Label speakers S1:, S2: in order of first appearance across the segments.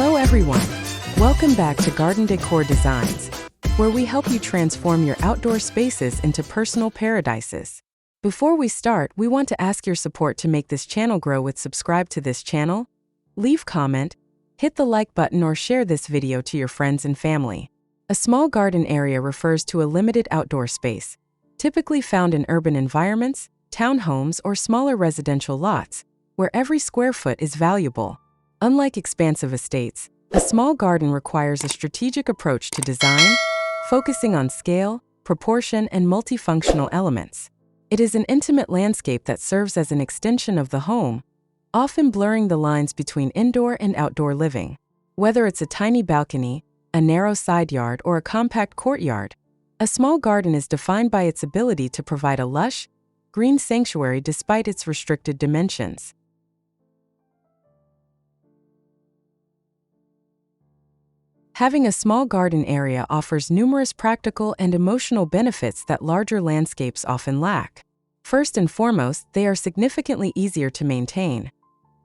S1: Hello everyone! Welcome back to Garden Decor Designs, where we help you transform your outdoor spaces into personal paradises. Before we start, we want to ask your support to make this channel grow with subscribe to this channel, leave comment, hit the like button or share this video to your friends and family. A small garden area refers to a limited outdoor space, typically found in urban environments, townhomes or smaller residential lots, where every square foot is valuable. Unlike expansive estates, a small garden requires a strategic approach to design, focusing on scale, proportion, and multifunctional elements. It is an intimate landscape that serves as an extension of the home, often blurring the lines between indoor and outdoor living. Whether it's a tiny balcony, a narrow side yard, or a compact courtyard, a small garden is defined by its ability to provide a lush, green sanctuary despite its restricted dimensions. Having a small garden area offers numerous practical and emotional benefits that larger landscapes often lack. First and foremost, they are significantly easier to maintain.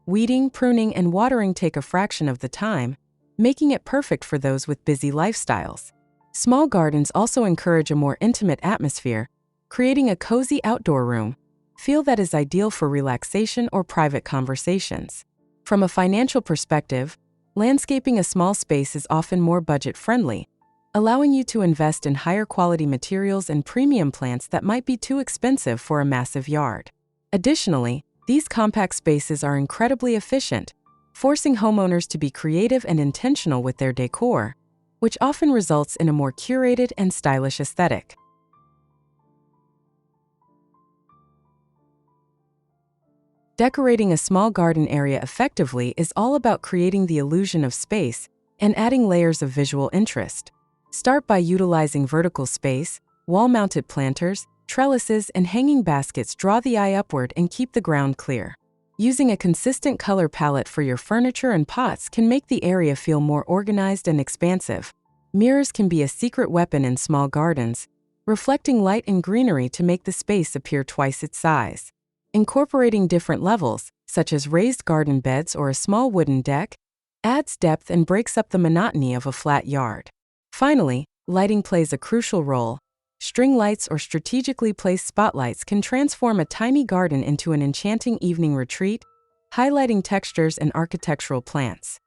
S1: Weeding, pruning, and watering take a fraction of the time, making it perfect for those with busy lifestyles. Small gardens also encourage a more intimate atmosphere, creating a cozy outdoor room feel that is ideal for relaxation or private conversations. From a financial perspective, landscaping a small space is often more budget-friendly, allowing you to invest in higher quality materials and premium plants that might be too expensive for a massive yard. Additionally, these compact spaces are incredibly efficient, forcing homeowners to be creative and intentional with their decor, which often results in a more curated and stylish aesthetic. Decorating a small garden area effectively is all about creating the illusion of space and adding layers of visual interest. Start by utilizing vertical space, wall-mounted planters, trellises, and hanging baskets draw the eye upward and keep the ground clear. Using a consistent color palette for your furniture and pots can make the area feel more organized and expansive. Mirrors can be a secret weapon in small gardens, reflecting light and greenery to make the space appear twice its size. Incorporating different levels, such as raised garden beds or a small wooden deck, adds depth and breaks up the monotony of a flat yard. Finally, lighting plays a crucial role. String lights or strategically placed spotlights can transform a tiny garden into an enchanting evening retreat, highlighting textures and architectural plants.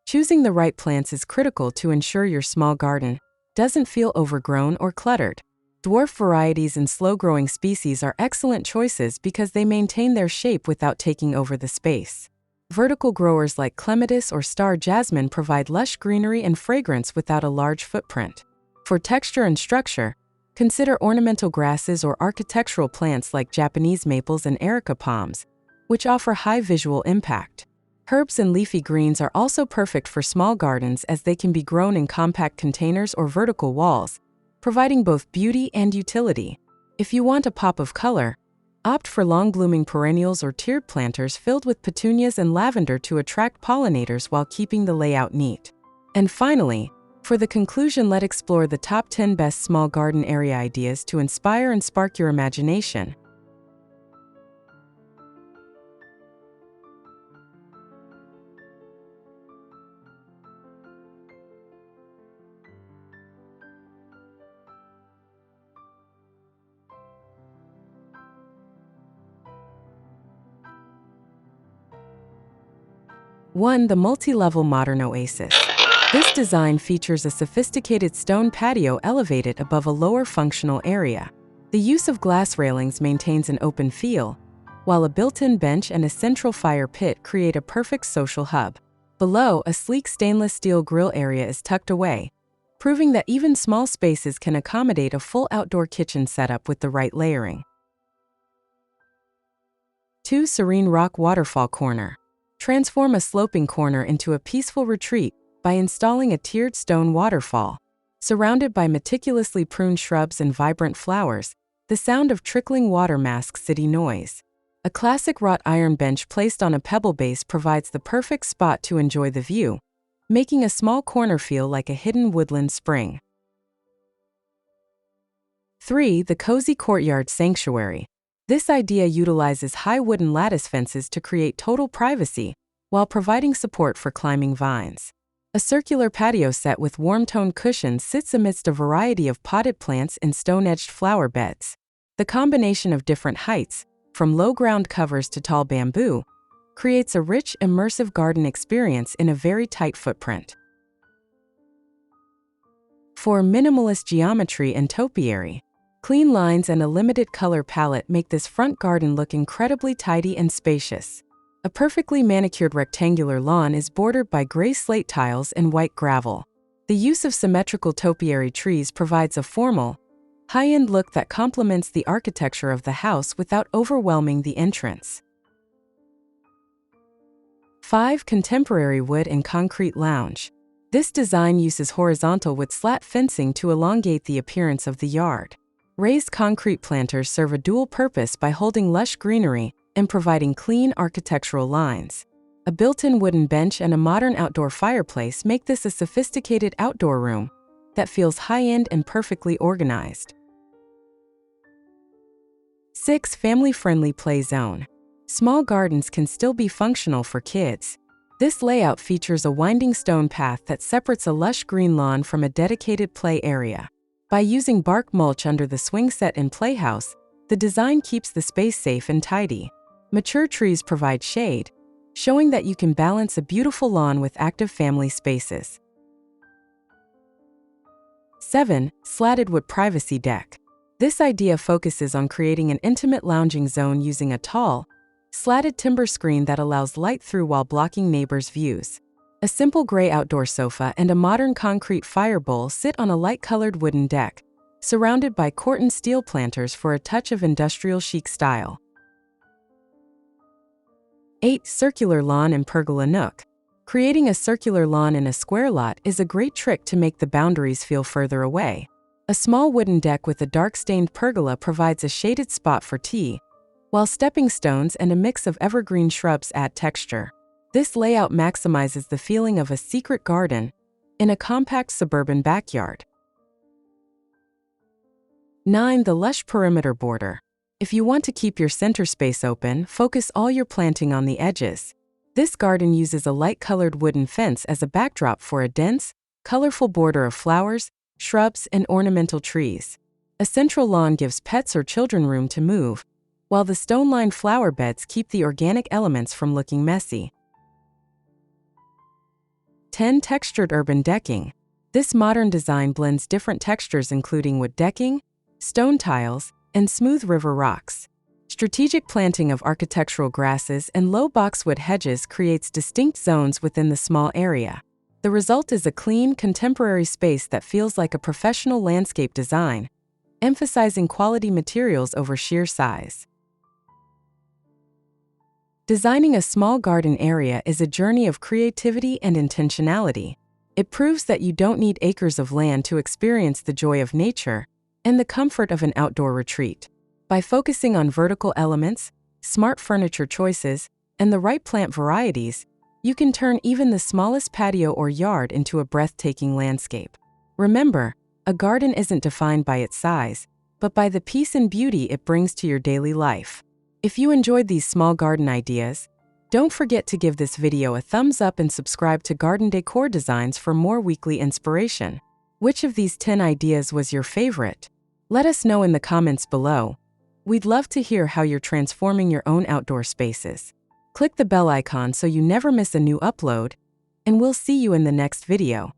S1: Choosing the right plants is critical to ensure your small garden doesn't feel overgrown or cluttered. Dwarf varieties and slow-growing species are excellent choices because they maintain their shape without taking over the space. Vertical growers like clematis or star jasmine provide lush greenery and fragrance without a large footprint. For texture and structure, consider ornamental grasses or architectural plants like Japanese maples and Erica palms, which offer high visual impact. Herbs and leafy greens are also perfect for small gardens as they can be grown in compact containers or vertical walls, providing both beauty and utility. If you want a pop of color, opt for long-blooming perennials or tiered planters filled with petunias and lavender to attract pollinators while keeping the layout neat. And finally, for the conclusion, let's explore the top 10 best small garden area ideas to inspire and spark your imagination. One, the multi-level modern oasis. This design features a sophisticated stone patio elevated above a lower functional area. The use of glass railings maintains an open feel, while a built-in bench and a central fire pit create a perfect social hub. Below, a sleek stainless steel grill area is tucked away, proving that even small spaces can accommodate a full outdoor kitchen setup with the right layering. 2. Serene rock waterfall corner. Transform a sloping corner into a peaceful retreat by installing a tiered stone waterfall. Surrounded by meticulously pruned shrubs and vibrant flowers, the sound of trickling water masks city noise. A classic wrought iron bench placed on a pebble base provides the perfect spot to enjoy the view, making a small corner feel like a hidden woodland spring. 3. The cozy courtyard sanctuary. This idea utilizes high wooden lattice fences to create total privacy, while providing support for climbing vines. A circular patio set with warm-toned cushions sits amidst a variety of potted plants in stone-edged flower beds. The combination of different heights, from low ground covers to tall bamboo, creates a rich, immersive garden experience in a very tight footprint. For minimalist geometry and topiary, clean lines and a limited color palette make this front garden look incredibly tidy and spacious. A perfectly manicured rectangular lawn is bordered by gray slate tiles and white gravel. The use of symmetrical topiary trees provides a formal, high-end look that complements the architecture of the house without overwhelming the entrance. 5. Contemporary wood and concrete lounge. This design uses horizontal with slat fencing to elongate the appearance of the yard. Raised concrete planters serve a dual purpose by holding lush greenery and providing clean architectural lines. A built-in wooden bench and a modern outdoor fireplace make this a sophisticated outdoor room that feels high-end and perfectly organized. 6. Family-friendly play zone. Small gardens can still be functional for kids. This layout features a winding stone path that separates a lush green lawn from a dedicated play area. By using bark mulch under the swing set and playhouse, the design keeps the space safe and tidy. Mature trees provide shade, showing that you can balance a beautiful lawn with active family spaces. 7. Slatted wood privacy deck. This idea focuses on creating an intimate lounging zone using a tall, slatted timber screen that allows light through while blocking neighbors' views. A simple gray outdoor sofa and a modern concrete fire bowl sit on a light-colored wooden deck, surrounded by corten steel planters for a touch of industrial chic style. 8. Circular lawn and pergola nook. Creating a circular lawn in a square lot is a great trick to make the boundaries feel further away. A small wooden deck with a dark-stained pergola provides a shaded spot for tea, while stepping stones and a mix of evergreen shrubs add texture. This layout maximizes the feeling of a secret garden in a compact suburban backyard. 9. The lush perimeter border. If you want to keep your center space open, focus all your planting on the edges. This garden uses a light-colored wooden fence as a backdrop for a dense, colorful border of flowers, shrubs, and ornamental trees. A central lawn gives pets or children room to move, while the stone-lined flower beds keep the organic elements from looking messy. 10. Textured urban decking. This modern design blends different textures including wood decking, stone tiles, and smooth river rocks. Strategic planting of architectural grasses and low boxwood hedges creates distinct zones within the small area. The result is a clean, contemporary space that feels like a professional landscape design, emphasizing quality materials over sheer size. Designing a small garden area is a journey of creativity and intentionality. It proves that you don't need acres of land to experience the joy of nature and the comfort of an outdoor retreat. By focusing on vertical elements, smart furniture choices, and the right plant varieties, you can turn even the smallest patio or yard into a breathtaking landscape. Remember, a garden isn't defined by its size, but by the peace and beauty it brings to your daily life. If you enjoyed these small garden ideas, don't forget to give this video a thumbs up and subscribe to Garden Decor Designs for more weekly inspiration. Which of these 10 ideas was your favorite? Let us know in the comments below. We'd love to hear how you're transforming your own outdoor spaces. Click the bell icon so you never miss a new upload, and we'll see you in the next video.